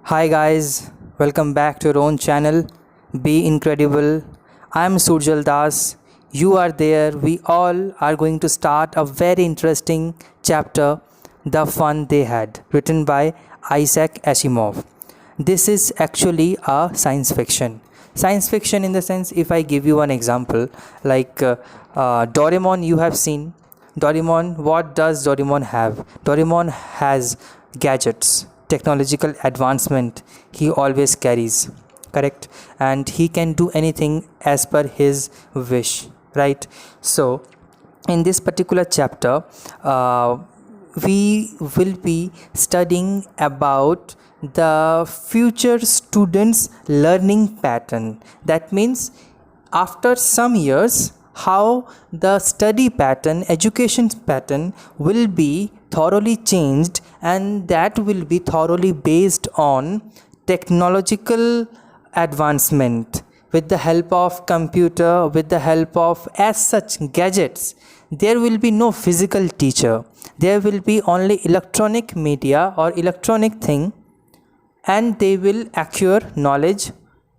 Hi guys, welcome back to your own channel. Be incredible. I am Surjal Das. You are there. We all are going to start a very interesting chapter, The Fun They Had, written by Isaac Asimov. This is actually a science fiction. Science fiction, in the sense, if I give you one example, like Doraemon, you have seen. Doraemon, what does Doraemon have? Doraemon has gadgets, technological advancement he always carries, correct? And he can do anything as per his wish, right? So, in this particular chapter, we will be studying about the future students learning pattern. That means after some years, how the study pattern, education pattern will be thoroughly changed, and that will be thoroughly based on technological advancement with the help of computer, with the help of as such gadgets. There will be no physical teacher, there will be only electronic media or electronic thing, and they will acquire knowledge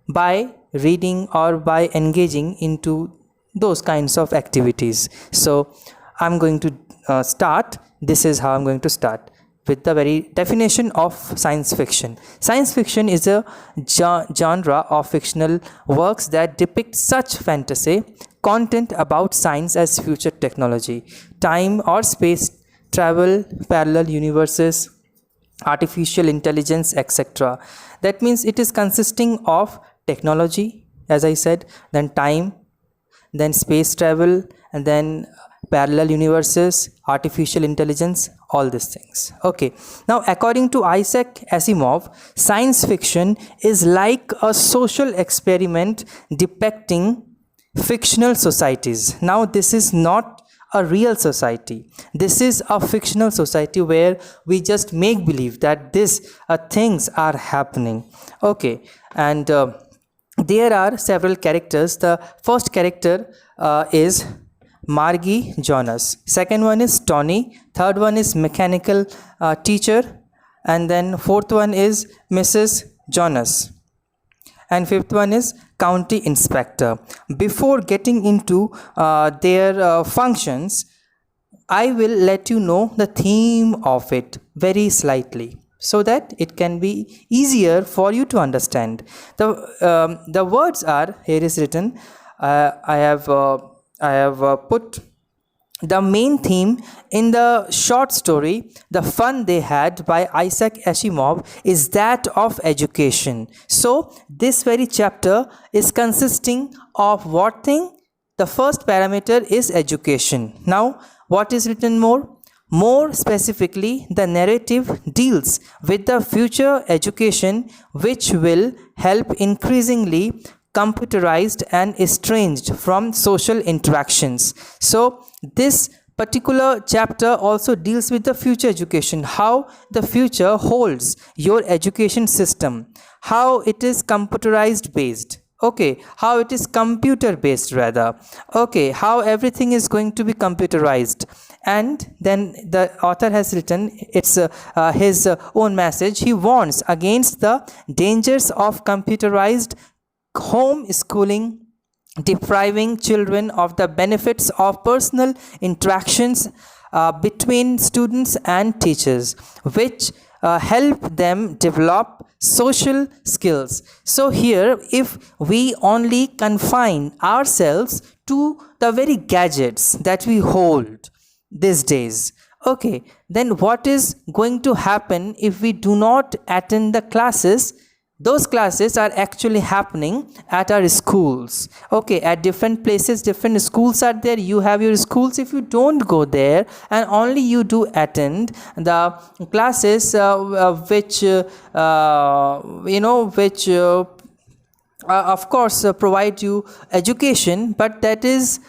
by reading or by engaging into those kinds of activities. So I'm going to start. This is how I'm going to start with the very definition of science fiction. Science fiction is a genre of fictional works that depict such fantasy content about science as future technology, time or space travel, parallel universes, artificial intelligence, etc. That means it is consisting of technology, as I said, then time, then space travel, and then parallel universes, artificial intelligence, all these things. Okay, now according to Isaac Asimov, science fiction is like a social experiment depicting fictional societies. Now this is not a real society, this is a fictional society where we just make believe that these things are happening. Okay, and there are several characters. The first character is Margie Jonas, second one is Tony, third one is mechanical teacher, and then fourth one is Mrs. Jonas, and fifth one is county inspector. Before getting into their functions, I will let you know the theme of it very slightly, so that it can be easier for you to understand. The words are, here is written, I have put the main theme in the short story The Fun They Had by Isaac Asimov is that of education. So this very chapter is consisting of what thing? The first parameter is education. Now what is written more? More specifically, the narrative deals with the future education which will help increasingly computerized and estranged from social interactions. So this particular chapter also deals with the future education, how the future holds your education system, how it is computerized based, okay, how it is computer based rather, okay, how everything is going to be computerized. And then the author has written, it's his own message. He warns against the dangers of computerized homeschooling, depriving children of the benefits of personal interactions between students and teachers, which help them develop social skills. So here, if we only confine ourselves to the very gadgets that we hold these days, okay, then what is going to happen if we do not attend the classes? Those classes are actually happening at our schools, okay, at different places, different schools are there. You have your schools. If you don't go there and only you do attend the classes which which of course provide you education, but that is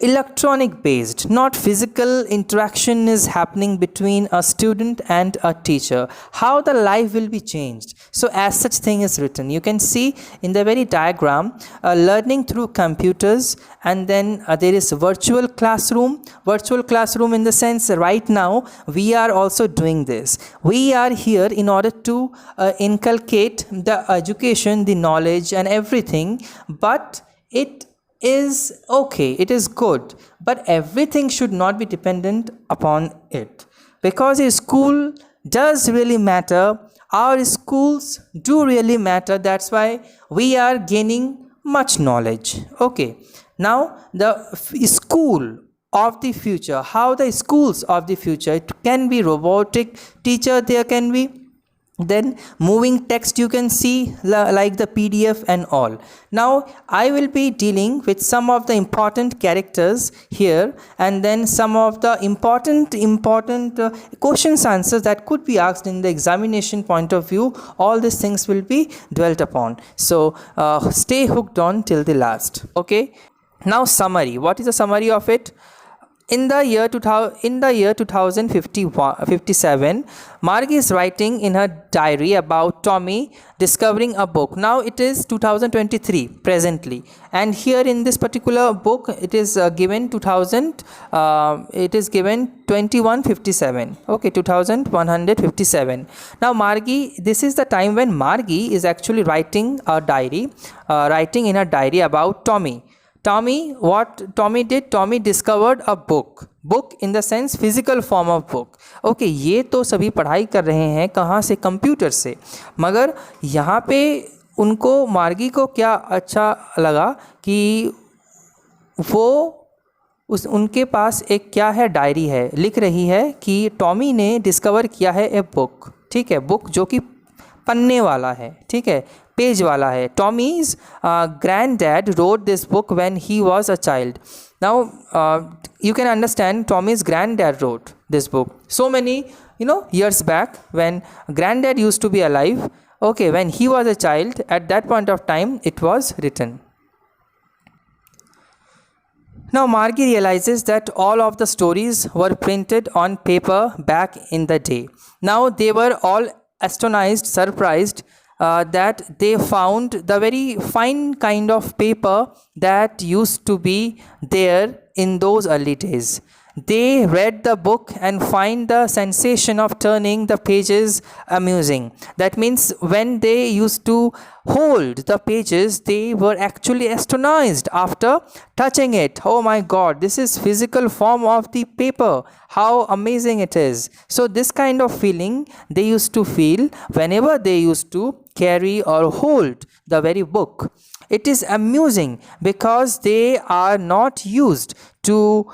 electronic based, not physical interaction is happening between a student and a teacher. How the life will be changed? So as such thing is written, you can see in the very diagram, learning through computers, and then there is virtual classroom. Virtual classroom in the sense, right now we are also doing this. We are here in order to inculcate the education, the knowledge and everything, but it is okay, it is good, but everything should not be dependent upon it, because a school does really matter. Our schools do really matter. That's why we are gaining much knowledge. Okay, now the school of the future, how the schools of the future, it can be robotic teacher, there can be then moving text, you can see like the PDF and all. Now I will be dealing with some of the important characters here, and then some of the important questions answers that could be asked in the examination point of view. All these things will be dwelt upon, so stay hooked on till the last. Okay, now summary. What is the summary of it? In the year 2057, Margie is writing in her diary about Tommy discovering a book. Now it is 2023 presently, and here in this particular book it is given 2157. Okay, 2157. Now Margie, this is the time when Margie is actually writing a diary, writing in her diary about Tommy. What Tommy did, Tommy discovered a book in the sense physical form of book. Okay, ये तो सभी पढ़ाई कर रहे हैं कहाँ से? Computer से, मगर यहाँ पे उनको, मार्गी को क्या अच्छा लगा कि वो उनके पास एक क्या है, डायरी है, लिख रही है कि टॉमी ने डिस्कवर किया है ए बुक। ठीक है, बुक जो कि पन्ने वाला है, ठीक है, पेज वाला है। Tommy's granddad wrote this book when he was a child. Now you can understand, Tommy's granddad wrote this book so many years back, when granddad used to be alive. Okay, when he was a child, at that point of time it was written. Now Margie realizes that all of the stories were printed on paper back in the day. Now they were all astonished, surprised, that they found the very fine kind of paper that used to be there in those early days. They read the book and find the sensation of turning the pages amusing. That means when they used to hold the pages, they were actually astonished after touching it. Oh my God, this is physical form of the paper. How amazing it is. So this kind of feeling they used to feel whenever they used to carry or hold the very book. It is amusing because they are not used to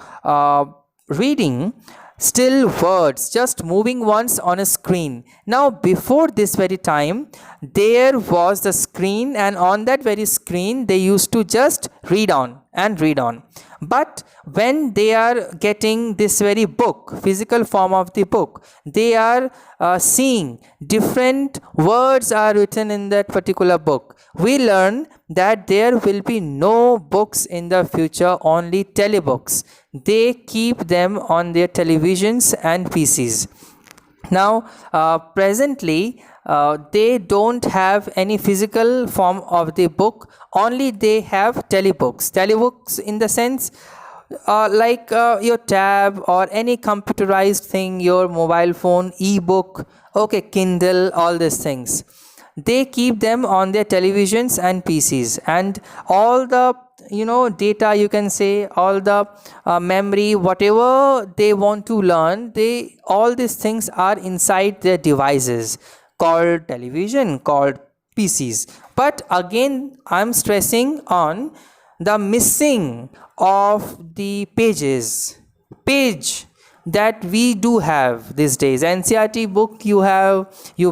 reading still words, just moving ones on a screen. Now before this very time, there was the screen, and on that very screen they used to just read on and read on. But when they are getting this very book, physical form of the book, they are seeing different words are written in that particular book. We learn that there will be no books in the future, only telebooks. They keep them on their televisions and PCs. Now presently they don't have any physical form of the book, only they have telebooks in the sense like your tab or any computerized thing, your mobile phone, ebook, okay, Kindle, all these things. They keep them on their televisions and PCs, and all the data, you can say, all the memory, whatever they want to learn, all these things are inside their devices called television, called PCs. But again, I'm stressing on the missing of the page that we do have these days. NCERT book you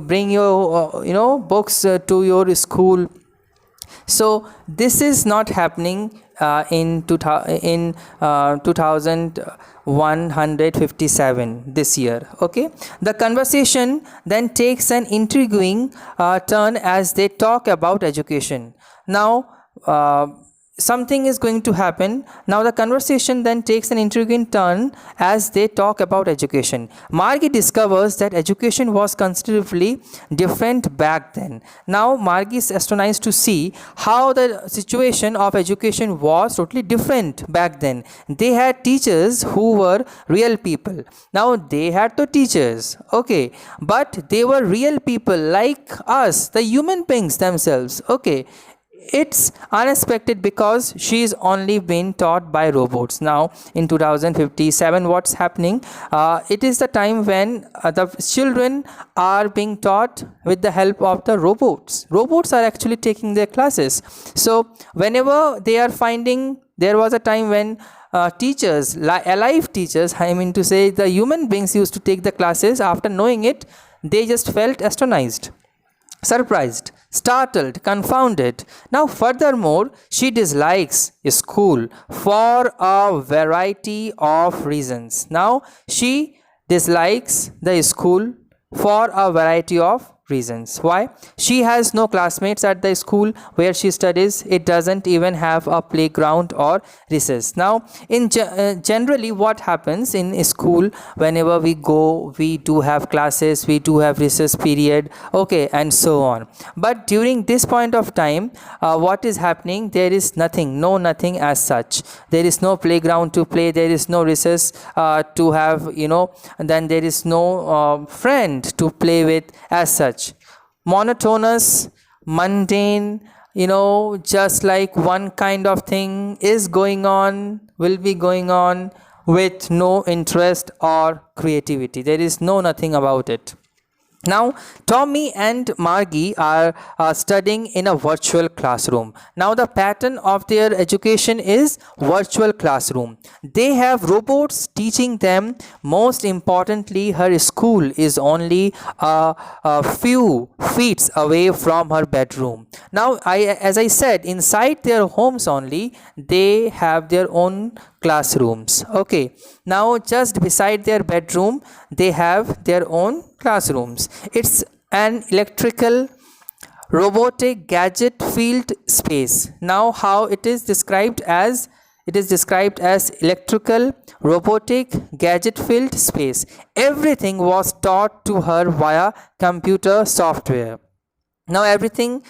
bring your books to your school. So this is not happening in 2157 this year. Okay, the conversation then takes an intriguing turn as they talk about education. Now something is going to happen. Now the conversation then takes an intriguing turn as they talk about education. Margie discovers that education was considerably different back then. Now Margie is astonished to see how the situation of education was totally different back then. They had teachers who were real people. Now they had the teachers, okay, but they were real people like us, the human beings themselves, okay. It's unexpected because she's only been taught by robots. Now in 2057, what's happening, it is the time when the children are being taught with the help of the robots are actually taking their classes. So whenever they are finding, there was a time when teachers, alive teachers, I mean to say the human beings used to take the classes. After knowing it, they just felt astonished, surprised, startled, confounded. Now, furthermore, she dislikes school for a variety of reasons. Now, she dislikes the school for a variety of reasons. Why? She has no classmates at the school where she studies. It doesn't even have a playground or recess. Now in generally what happens in school, whenever we go, we do have classes, we do have recess period, okay, and so on. But during this point of time, what is happening, there is nothing as such. There is no playground to play, there is no recess to have, and then there is no friend to play with as such. Monotonous, mundane, just like one kind of thing is going on, will be going on, with no interest or creativity. There is nothing about it. Now, Tommy and Margie are studying in a virtual classroom. Now, the pattern of their education is virtual classroom. They have robots teaching them. Most importantly, her school is only a few feet away from her bedroom. Now, as I said, inside their homes only, they have their own classrooms. Okay, now just beside their bedroom, they have their own classrooms. It's an electrical robotic gadget filled space. Now how it is described as, electrical robotic gadget filled space. Everything was taught to her via computer software. Now everything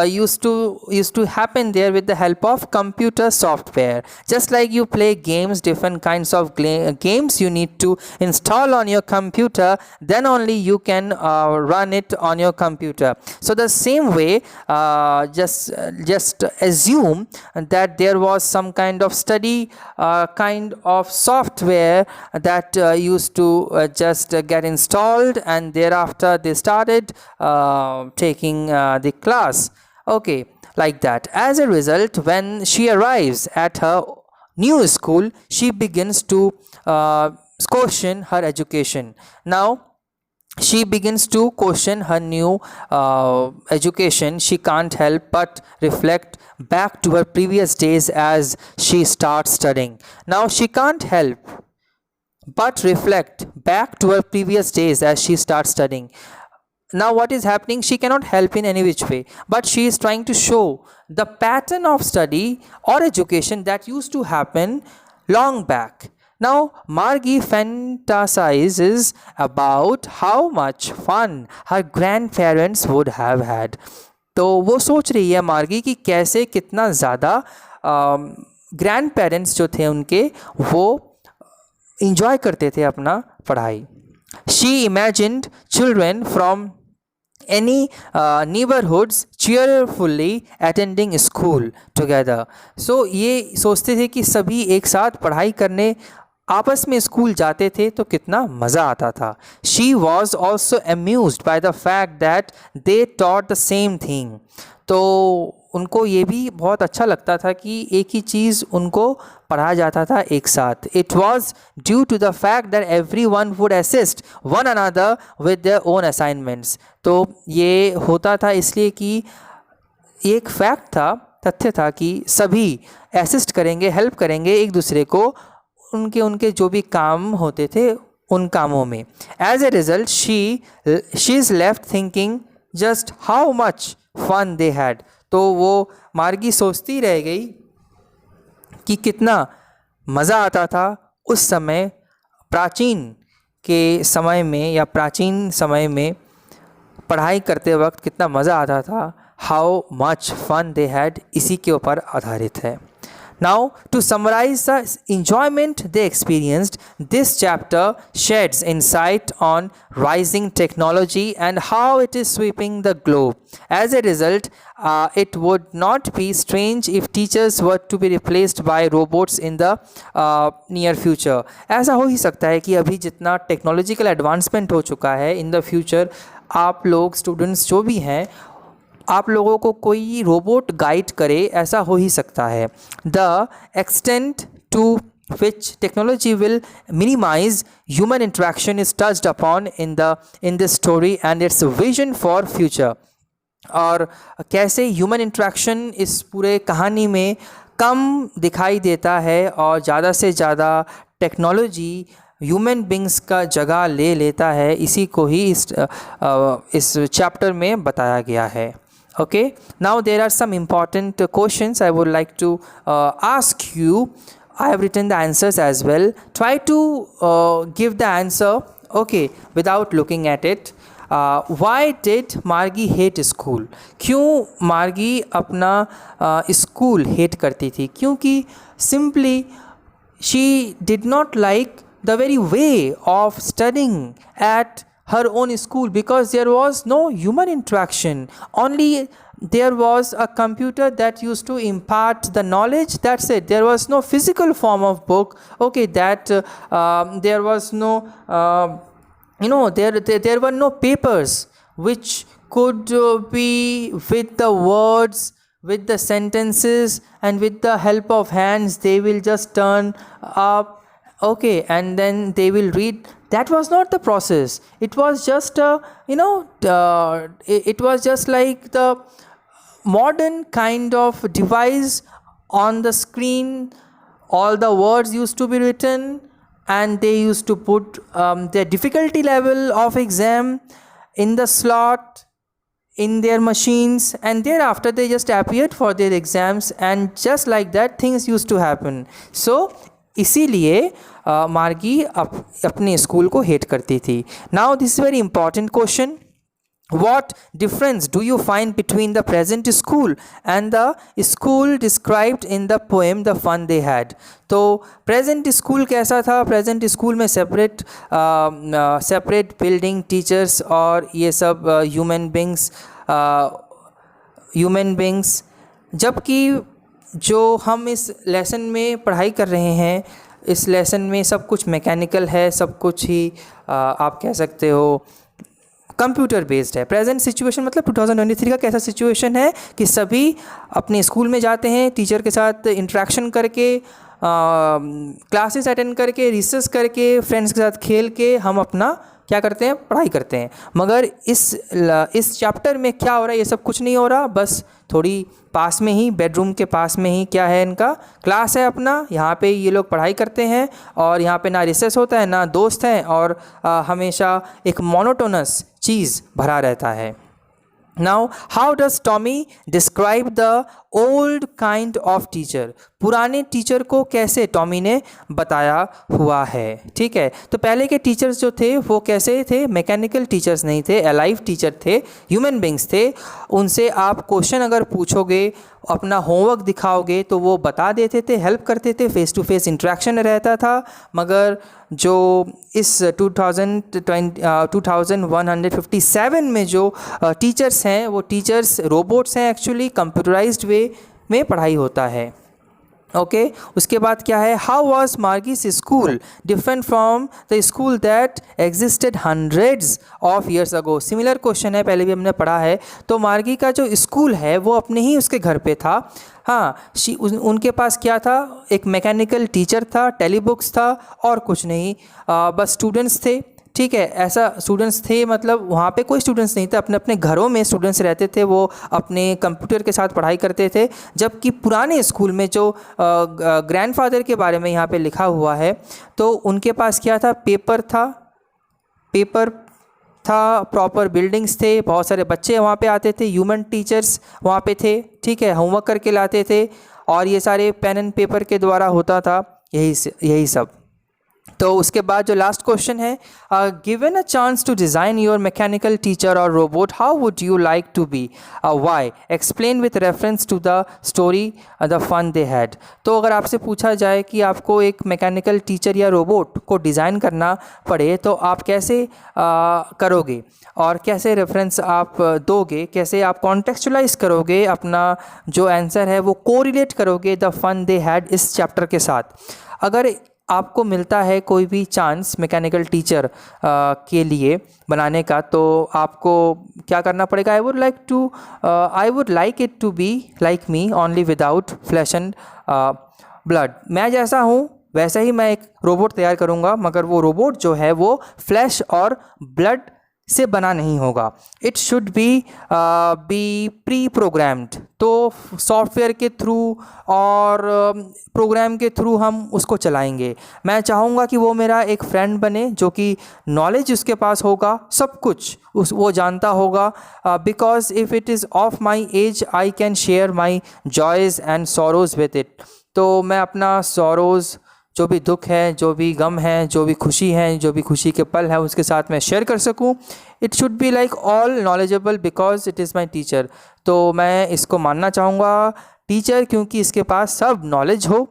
used to happen there with the help of computer software. Just like you play games, different kinds of games you need to install on your computer, then only you can run it on your computer. So the same way, just assume that there was some kind of study kind of software that used to just get installed, and thereafter they started taking the class, okay, like that. As a result, when she arrives at her new school, she begins to question her education. Now she begins to question her new education. She can't help but reflect back to her previous days as she starts studying. Now she can't help but reflect back to her previous days as she starts studying. Now what is happening, she cannot help in any which way, but she is trying to show the pattern of study or education that used to happen long back. Now Margie fantasizes about how much fun her grandparents would have had. तो वो सोच रही है मार्गी कि कैसे कितना ज़्यादा ग्रैंड पेरेंट्स जो थे उनके वो इंजॉय करते थे अपना पढ़ाई. She imagined children from any neighborhoods cheerfully attending school together. So ये सोचते थे कि सभी एक साथ पढ़ाई करने आपस में स्कूल जाते थे तो कितना मज़ा आता था. She was also amused by the fact that they taught the same thing. तो उनको ये भी बहुत अच्छा लगता था कि एक ही चीज़ उनको पढ़ाया जाता था एक साथ. It was due to the fact that everyone would assist one another with their own assignments. तो ये होता था इसलिए कि एक फैक्ट था, तथ्य था कि सभी असिस्ट करेंगे, हेल्प करेंगे एक दूसरे को उनके जो भी काम होते थे उन कामों में. As a result, she is left thinking just how much fun they had. तो वो मार्गी सोचती रह गई कि कितना मज़ा आता था उस समय, प्राचीन के समय में या प्राचीन समय में पढ़ाई करते वक्त कितना मज़ा आता था, how much fun they had, इसी के ऊपर आधारित है। Now, to summarize the enjoyment they experienced, this chapter sheds insight on rising technology and how it is sweeping the globe. As a result, it would not be strange if teachers were to be replaced by robots in the near future. ऐसा हो ही सकता है कि अभी जितना technological advancement हो चुका है, इन द फ्यूचर आप लोग स्टूडेंट्स जो भी हैं, आप लोगों को कोई रोबोट गाइड करे, ऐसा हो ही सकता है। The extent to which technology will minimize human interaction is touched upon in this story and its vision for future. और कैसे ह्यूमन इंट्रैक्शन इस पूरे कहानी में कम दिखाई देता है और ज़्यादा से ज़्यादा टेक्नोलॉजी ह्यूमन बींग्स का जगह ले लेता है, इसी को ही इस चैप्टर में बताया गया है। Okay, now there are some important questions I would like to ask you. I have written the answers as well. Try to give the answer, okay, without looking at it. Why did Margie hate school? क्यों मार्गी अपना school hate करती थी? क्योंकि simply she did not like the very way of studying at her own school, because there was no human interaction, only there was a computer that used to impart the knowledge, that's it. There was no physical form of book, okay, that there was no there were no papers which could be with the words, with the sentences, and with the help of hands they will just turn up, okay, and then they will read. That was not the process. It was just it was just like the modern kind of device on the screen. All the words used to be written and they used to put their difficulty level of exam in the slot in their machines, and thereafter they just appeared for their exams, and just like that things used to happen. So इसीलिए मार्गी अपने school को hate करती थी. Now this is very important question. What difference do you find between the present school and the school described in the poem The Fun They Had? तो present school कैसा था? Present school में separate building, teachers और ये सब human beings, जबकि जो हम इस लेसन में पढ़ाई कर रहे हैं, इस लेसन में सब कुछ मैकेनिकल है, सब कुछ ही आप कह सकते हो कंप्यूटर बेस्ड है. प्रेजेंट सिचुएशन मतलब 2023 का कैसा सिचुएशन है कि सभी अपने स्कूल में जाते हैं, टीचर के साथ इंटरेक्शन करके, क्लासेस अटेंड करके, रिसर्च करके, फ्रेंड्स के साथ खेल के हम अपना क्या करते हैं, पढ़ाई करते हैं. मगर इस चैप्टर में क्या हो रहा है? ये सब कुछ नहीं हो रहा. बस थोड़ी पास में ही, बेडरूम के पास में ही क्या है, इनका क्लास है अपना, यहाँ पे ये लोग पढ़ाई करते हैं और यहाँ पे ना रिसेस होता है, ना दोस्त हैं, और हमेशा एक मोनोटोनस चीज़ भरा रहता है. Now, how does Tommy describe the old kind of teacher? पुराने टीचर को कैसे टॉमी ने बताया हुआ है. ठीक है, तो पहले के टीचर्स जो थे वो कैसे थे? मैकेनिकल टीचर्स नहीं थे, अलाइव टीचर थे, ह्यूमन बींग्स थे. उनसे आप क्वेश्चन अगर पूछोगे, अपना होमवर्क दिखाओगे तो वो बता देते थे, हेल्प करते थे, फेस टू फेस इंटरेक्शन रहता था. मगर जो इस 2157 में जो टीचर्स हैं, वो टीचर्स रोबोट्स हैं. एक्चुअली कंप्यूटराइज्ड वे में पढ़ाई होता है. ओके, उसके बाद क्या है? How was Margie's school different from the school that existed hundreds of years ago? Similar question है, पहले भी हमने पढ़ा है. तो मार्गी का जो स्कूल है वो अपने ही उसके घर पे था. हाँ, उनके पास क्या था? एक मैकेनिकल टीचर था, टेलीबुक्स था, और कुछ नहीं. बस स्टूडेंट्स थे. ठीक है, ऐसा स्टूडेंट्स थे, मतलब वहाँ पे कोई स्टूडेंट्स नहीं थे, अपने अपने घरों में स्टूडेंट्स रहते थे, वो अपने कंप्यूटर के साथ पढ़ाई करते थे. जबकि पुराने स्कूल में जो ग्रैंडफादर के बारे में यहाँ पे लिखा हुआ है, तो उनके पास क्या था? पेपर था, पेपर था, प्रॉपर बिल्डिंग्स थे, बहुत सारे बच्चे वहाँ पे आते थे, ह्यूमन टीचर्स वहाँ पे थे, ठीक है, होमवर्क करके लाते थे और ये सारे पेन एंड पेपर के द्वारा होता था, यही सब। तो उसके बाद जो लास्ट क्वेश्चन है, given a chance to design your mechanical teacher और robot, how would you like to be, why, explain with reference to the story the fun they had. तो अगर आपसे पूछा जाए कि आपको एक मैकेनिकल टीचर या रोबोट को डिज़ाइन करना पड़े तो आप कैसे करोगे और कैसे रेफरेंस आप दोगे, कैसे आप कॉन्टेक्चुअलाइज करोगे अपना जो आंसर है वो कोरिलेट करोगे द फन दे हैड इस चैप्टर के साथ। अगर आपको मिलता है कोई भी चांस मैकेनिकल टीचर के लिए बनाने का तो आपको क्या करना पड़ेगा, I would like it to be like me only without flash and blood. मैं जैसा हूँ वैसे ही मैं एक रोबोट तैयार करूँगा, मगर वो रोबोट जो है वो फ्लैश और ब्लड से बना नहीं होगा। It should B pre programmed, तो सॉफ्टवेयर के थ्रू और प्रोग्राम के थ्रू हम उसको चलाएंगे। मैं चाहूँगा कि वो मेरा एक फ्रेंड बने जो कि नॉलेज उसके पास होगा, सब कुछ वो जानता होगा, because if it is of my age I can share my joys and sorrows with it. तो मैं अपना सॉरोज़, जो भी दुख है, जो भी गम है, जो भी खुशी है, जो भी खुशी के पल है उसके साथ मैं शेयर कर सकूं। It should be like all knowledgeable because it is my teacher. तो मैं इसको मानना चाहूँगा टीचर क्योंकि इसके पास सब नॉलेज हो।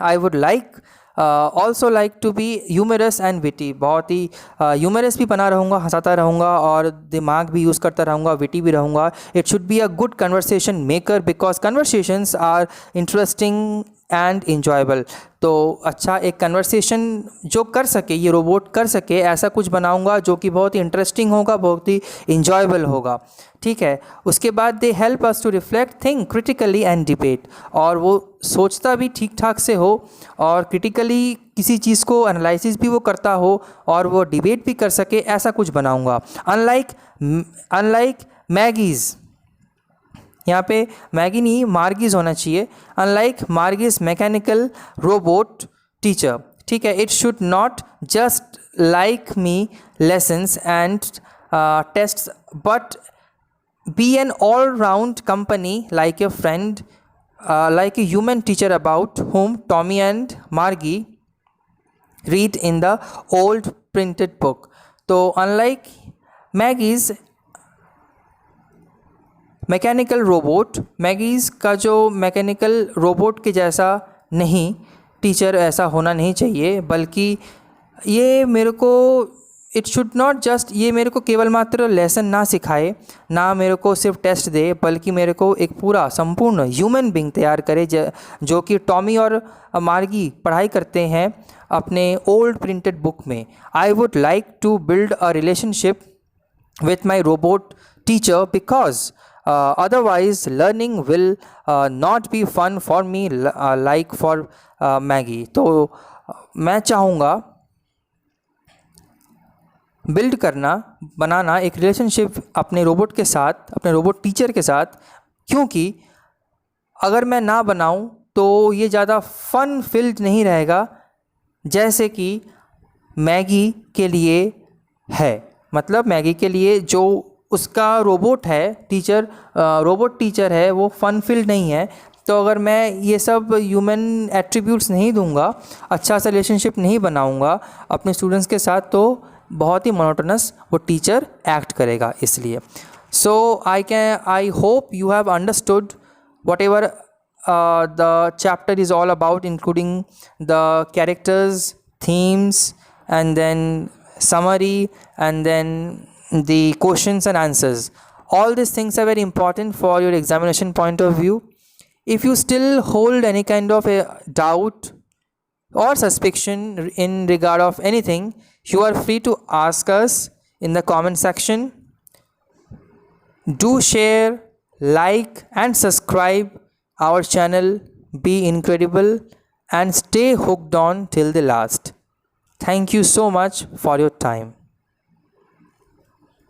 I would like also like to be humorous and witty, बहुत ही ह्यूमरस भी बना रहूँगा, हंसाता रहूँगा और दिमाग भी यूज़ करता रहूँगा, विटी भी रहूँगा। It should be a good conversation maker because conversations are interesting and enjoyable. तो अच्छा एक कन्वर्सेशन जो कर सके, ये रोबोट कर सके, ऐसा कुछ बनाऊंगा जो कि बहुत ही इंटरेस्टिंग होगा, बहुत ही इंजॉयबल होगा, ठीक है। उसके बाद they help us to reflect, think critically and debate, और वो सोचता भी ठीक ठाक से हो और क्रिटिकली किसी चीज़ को एनालिसिस भी वो करता हो और वो डिबेट भी कर सके, ऐसा कुछ बनाऊंगा। अनलाइक मैगीज़, यहाँ पे मैगी नहीं मार्गीज होना चाहिए, unlike Margie's mechanical robot teacher, ठीक है। It should not just like me lessons and tests but be an all round company like a friend, like a human teacher about whom Tommy and Margie read in the old printed book। तो unlike Maggie's mechanical robot, मैगीज़ का जो mechanical robot के जैसा नहीं, teacher ऐसा होना नहीं चाहिए, बल्कि ये मेरे को इट शुड नॉट जस्ट, ये मेरे को केवल मात्र लेसन ना सिखाए, ना मेरे को सिर्फ टेस्ट दे, बल्कि मेरे को एक पूरा संपूर्ण ह्यूमन बीइंग तैयार करे जो कि टॉमी और मार्गी पढ़ाई करते हैं अपने ओल्ड प्रिंटेड बुक में। I would like to build a relationship with my robot teacher because otherwise learning will not be fun for me like for Maggie। तो मैं चाहूँगा बिल्ड करना, बनाना एक रिलेशनशिप अपने रोबोट के साथ, अपने रोबोट टीचर के साथ, क्योंकि अगर मैं ना बनाऊँ तो ये ज़्यादा फन फिल्ड नहीं रहेगा जैसे कि मैगी के लिए है। मतलब मैगी के लिए जो उसका रोबोट है टीचर, रोबोट टीचर है, वो फन फील्ड नहीं है। तो अगर मैं ये सब ह्यूमन एट्रीब्यूट्स नहीं दूंगा, अच्छा सा रिलेशनशिप नहीं बनाऊंगा अपने स्टूडेंट्स के साथ, तो बहुत ही मोनोटोनस वो टीचर एक्ट करेगा। इसलिए so I hope you have understood whatever the chapter is all about, including the characters, themes, and then summary, and then the questions and answers. All these things are very important for your examination point of view. If you still hold any kind of a doubt or suspicion in regard of anything, you are free to ask us in the comment section. Do share, like and subscribe our channel Be Incredible, and stay hooked on till the last. Thank you so much for your time.